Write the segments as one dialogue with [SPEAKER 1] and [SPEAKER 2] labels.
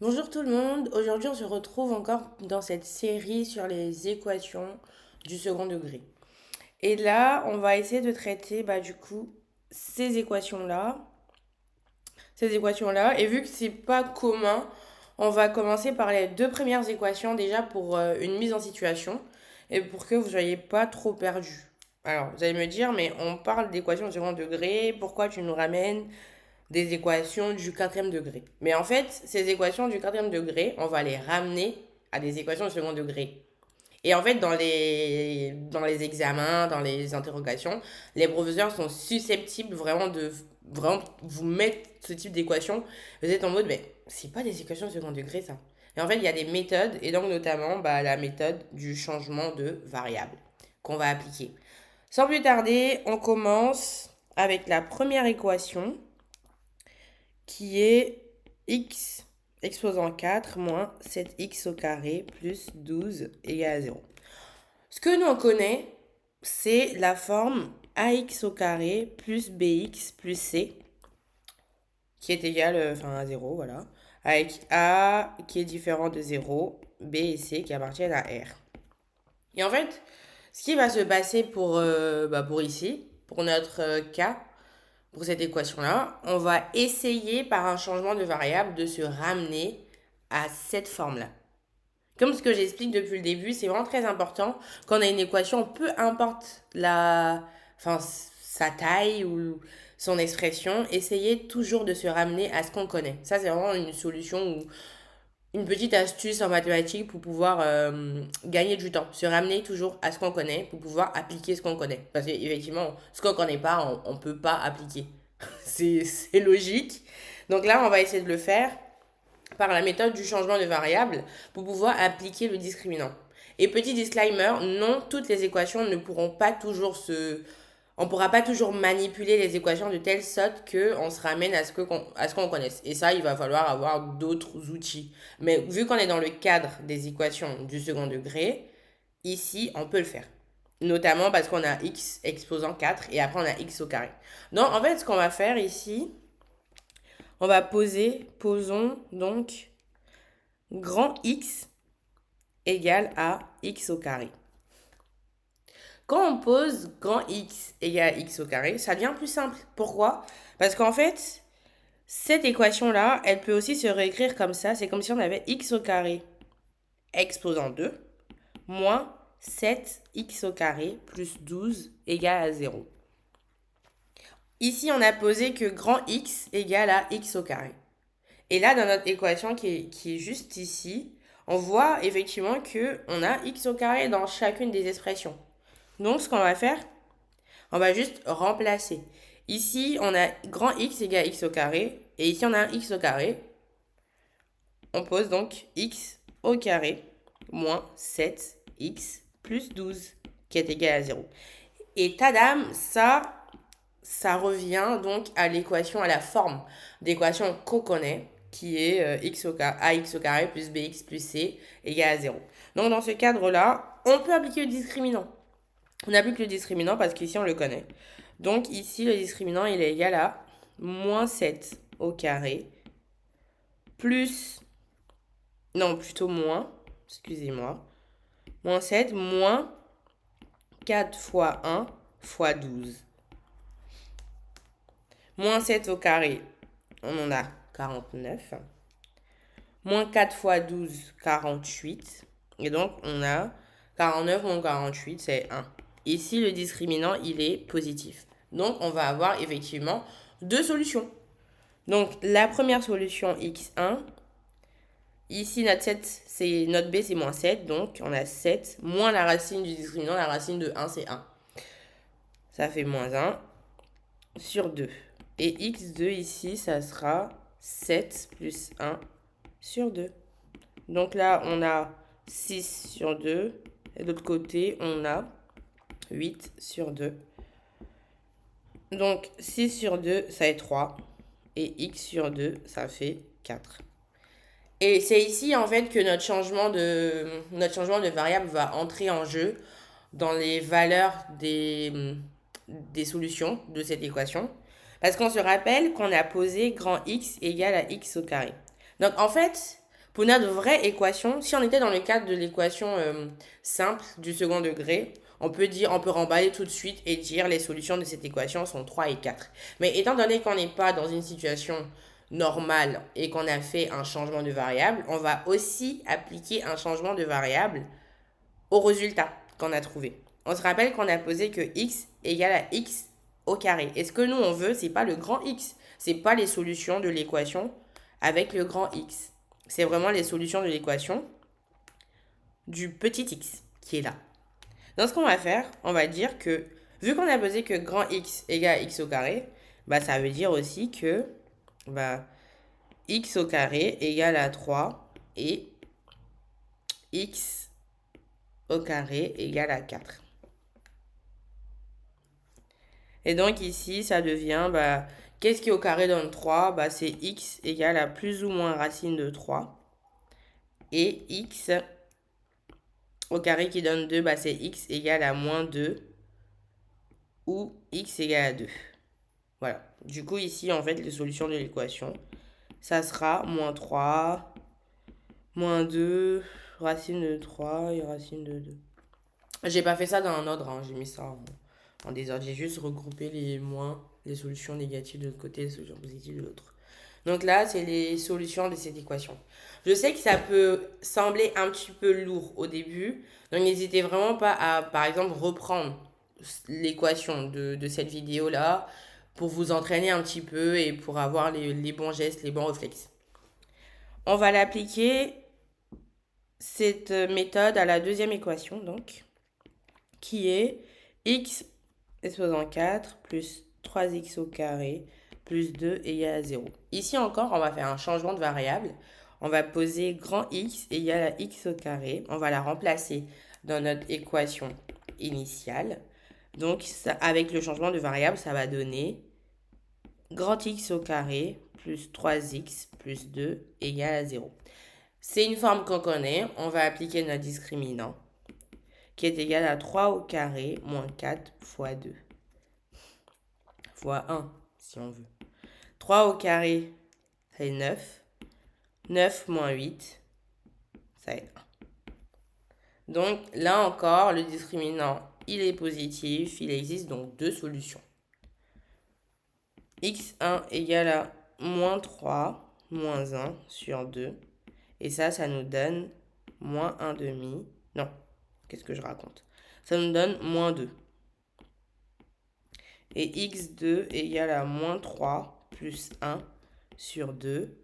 [SPEAKER 1] Bonjour tout le monde, aujourd'hui on se retrouve encore dans cette série sur les équations du second degré. Et là, on va essayer de traiter ces équations-là. Ces équations-là, et vu que c'est pas commun, on va commencer par les deux premières équations déjà pour une mise en situation et pour que vous soyez pas trop perdus. Alors, vous allez me dire, mais on parle d'équations au second degré, pourquoi tu nous ramènes des équations du quatrième degré? Mais en fait, ces équations du quatrième degré, on va les ramener à des équations du second degré. Et en fait, dans les examens, dans les interrogations, les professeurs sont susceptibles vraiment de vraiment vous mettre ce type d'équation. Vous êtes en mode, mais c'est pas des équations de second degré, ça. Et en fait, il y a des méthodes, et donc notamment la méthode du changement de variable qu'on va appliquer. Sans plus tarder, on commence avec la première équation qui est x exposant 4 moins 7x au carré plus 12 égale à 0. Ce que nous on connaît, c'est la forme ax au carré plus bx plus c qui est égal à 0, voilà. Avec a qui est différent de 0, b et c qui appartiennent à r. Et en fait, ce qui va se passer pour ici, pour notre cas, pour cette équation-là, on va essayer par un changement de variable de se ramener à cette forme-là. Comme ce que j'explique depuis le début, c'est vraiment très important quand on a une équation, peu importe sa taille ou son expression, essayer toujours de se ramener à ce qu'on connaît. Ça, c'est vraiment une solution ou une petite astuce en mathématiques pour pouvoir gagner du temps. Se ramener toujours à ce qu'on connaît pour pouvoir appliquer ce qu'on connaît. Parce qu'effectivement, ce qu'on ne connaît pas, on ne peut pas appliquer. C'est logique. Donc là, on va essayer de le faire par la méthode du changement de variable pour pouvoir appliquer le discriminant. Et petit disclaimer, non, toutes les équations ne pourront pas toujours se... On ne pourra pas toujours manipuler les équations de telle sorte qu'on se ramène à ce qu'on connaisse. Et ça, il va falloir avoir d'autres outils. Mais vu qu'on est dans le cadre des équations du second degré, ici, on peut le faire. Notamment parce qu'on a x exposant 4 et après on a x au carré. Donc, en fait, ce qu'on va faire ici, on va posons donc grand X égale à X au carré. Quand on pose grand X égale à X au carré, ça devient plus simple. Pourquoi? Parce qu'en fait, cette équation-là, elle peut aussi se réécrire comme ça. C'est comme si on avait X au carré exposant 2 moins 7x au carré plus 12 égale à 0. Ici, on a posé que grand X égale à X au carré. Et là, dans notre équation qui est juste ici, on voit effectivement qu'on a x au carré dans chacune des expressions. Donc, ce qu'on va faire, on va juste remplacer. Ici, on a grand X égale x au carré. Et ici, on a un x au carré. On pose donc x au carré moins 7x plus 12 qui est égal à 0. Et tadam, ça revient donc à l'équation, à la forme d'équation qu'on connaît, qui est ax au carré plus bx plus c égale à 0. Donc dans ce cadre-là, on peut appliquer le discriminant. On applique le discriminant parce qu'ici on le connaît. Donc ici, le discriminant, il est égal à moins 7 au carré plus... Non, plutôt moins, excusez-moi. Moins 7 moins 4 fois 1 fois 12. Moins 7 au carré, on en a 49. Moins 4 fois 12, 48. Et donc, on a 49 moins 48, c'est 1. Ici, le discriminant, il est positif. Donc, on va avoir effectivement deux solutions. Donc, la première solution, x1. Ici, notre b, c'est moins 7. Donc, on a 7 moins la racine du discriminant. La racine de 1, c'est 1. Ça fait moins 1 sur 2. Et x2 ici, ça sera 7 plus 1 sur 2. Donc là, on a 6 sur 2. Et de l'autre côté, on a 8 sur 2. Donc 6 sur 2, ça fait 3. Et x sur 2, ça fait 4. Et c'est ici, en fait, que notre changement de variable va entrer en jeu dans les valeurs des solutions de cette équation. Parce qu'on se rappelle qu'on a posé grand X égale à X au carré. Donc, en fait, Pour notre vraie équation, si on était dans le cadre de l'équation simple du second degré, on peut remballer tout de suite et dire les solutions de cette équation sont 3 et 4. Mais étant donné qu'on n'est pas dans une situation normale et qu'on a fait un changement de variable, on va aussi appliquer un changement de variable au résultat qu'on a trouvé. On se rappelle qu'on a posé que x égale à x au carré. Et ce que nous on veut, c'est pas le grand x, c'est pas les solutions de l'équation avec le grand x. C'est vraiment les solutions de l'équation du petit x qui est là. Donc ce qu'on va faire, on va dire que vu qu'on a posé que grand x égale à x au carré, bah ça veut dire aussi que bah, x au carré égale à 3 et x au carré égale à 4. Et donc ici, ça devient, bah, qu'est-ce qui au carré donne 3? Bah, c'est x égale à plus ou moins racine de 3. Et x au carré qui donne 2, bah, c'est x égale à moins 2 ou x égale à 2. Voilà. Du coup, ici, en fait, les solutions de l'équation, ça sera moins 3, moins 2, racine de 3 et racine de 2. J'ai pas fait ça dans un ordre, hein, j'ai mis ça en désordre. J'ai juste regroupé les moins, les solutions négatives de l'autre côté, les solutions positives de l'autre. Donc là, c'est les solutions de cette équation. Je sais que ça peut sembler un petit peu lourd au début, donc n'hésitez vraiment pas à, par exemple, reprendre l'équation de cette vidéo-là pour vous entraîner un petit peu et pour avoir les bons gestes, les bons réflexes. On va l'appliquer, cette méthode, à la deuxième équation, donc, qui est x exposant 4 plus 3x au carré plus 2 égale à 0. Ici encore, on va faire un changement de variable. On va poser grand X égale à x au carré. On va la remplacer dans notre équation initiale. Donc, ça, avec le changement de variable, ça va donner grand X au carré plus 3x plus 2 égale à 0. C'est une forme qu'on connaît. On va appliquer notre discriminant qui est égal à 3 au carré moins 4 fois 2 fois 1 si on veut. 3 au carré, c'est 9. 9 moins 8, ça est 1. Donc là encore, le discriminant, il est positif. Il existe donc deux solutions. x1 égale à moins 3 moins 1 sur 2. Et ça nous donne moins 1 demi. Non, qu'est-ce que je raconte? Ça nous donne moins 2. Et x2 égale à moins 3 plus 1 sur 2.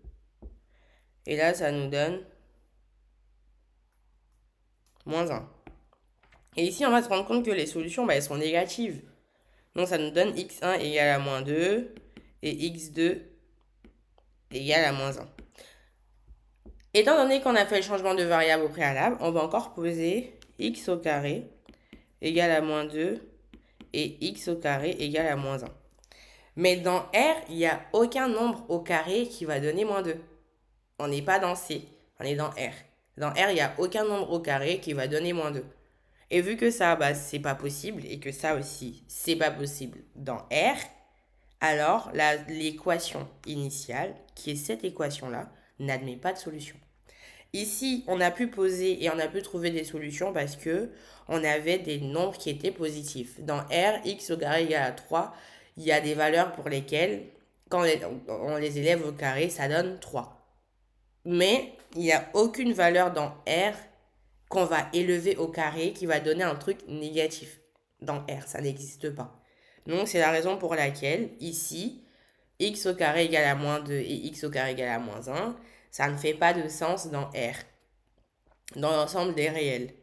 [SPEAKER 1] Et là, ça nous donne moins 1. Et ici, on va se rendre compte que les solutions, bah, elles sont négatives. Donc, ça nous donne x1 égale à moins 2 et x2 égale à moins 1. Étant donné qu'on a fait le changement de variable au préalable, on va encore poser x au carré égale à moins 2 et x au carré égale à moins 1. Mais dans R, il n'y a aucun nombre au carré qui va donner moins 2. On n'est pas dans C, on est dans R. Dans R, il n'y a aucun nombre au carré qui va donner moins 2. Et vu que ça, bah, c'est pas possible, et que ça aussi, c'est pas possible dans R, alors l'équation initiale, qui est cette équation-là, n'admet pas de solution. Ici, on a pu poser et on a pu trouver des solutions parce que on avait des nombres qui étaient positifs. Dans R, x au carré égale à 3, il y a des valeurs pour lesquelles, quand on les élève au carré, ça donne 3. Mais il n'y a aucune valeur dans R qu'on va élever au carré qui va donner un truc négatif. Dans R, ça n'existe pas. Donc c'est la raison pour laquelle ici, x au carré égale à moins 2 et x au carré égale à moins 1, ça ne fait pas de sens dans R, dans l'ensemble des réels.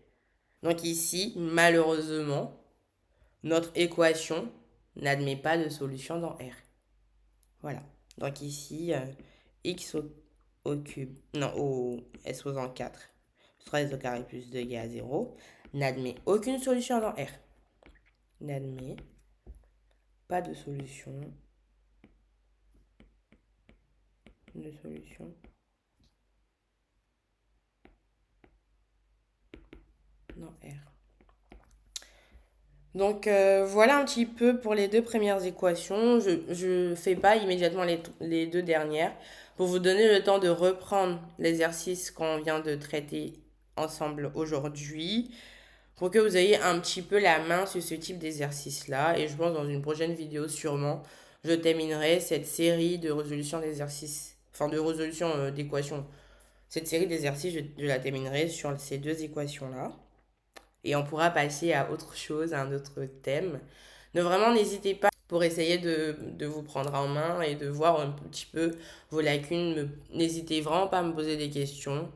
[SPEAKER 1] Donc ici, malheureusement, notre équation n'admet pas de solution dans R. Voilà. Donc ici, x au cube, non, au exposant 4, 3 au carré plus 2 égale à 0, n'admet aucune solution dans R. N'admet pas de solution. De solution. Dans R. Donc voilà un petit peu pour les deux premières équations. Je fais pas immédiatement les deux dernières pour vous donner le temps de reprendre l'exercice qu'on vient de traiter ensemble aujourd'hui pour que vous ayez un petit peu la main sur ce type d'exercice-là. Et je pense dans une prochaine vidéo sûrement, je terminerai cette série de résolution d'exercices, enfin de résolution d'équations. Cette série d'exercices, je la terminerai sur ces deux équations-là. Et on pourra passer à autre chose, à un autre thème. Donc vraiment, n'hésitez pas pour essayer de vous prendre en main et de voir un petit peu vos lacunes. N'hésitez vraiment pas à me poser des questions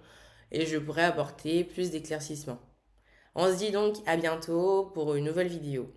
[SPEAKER 1] et je pourrai apporter plus d'éclaircissements. On se dit donc à bientôt pour une nouvelle vidéo.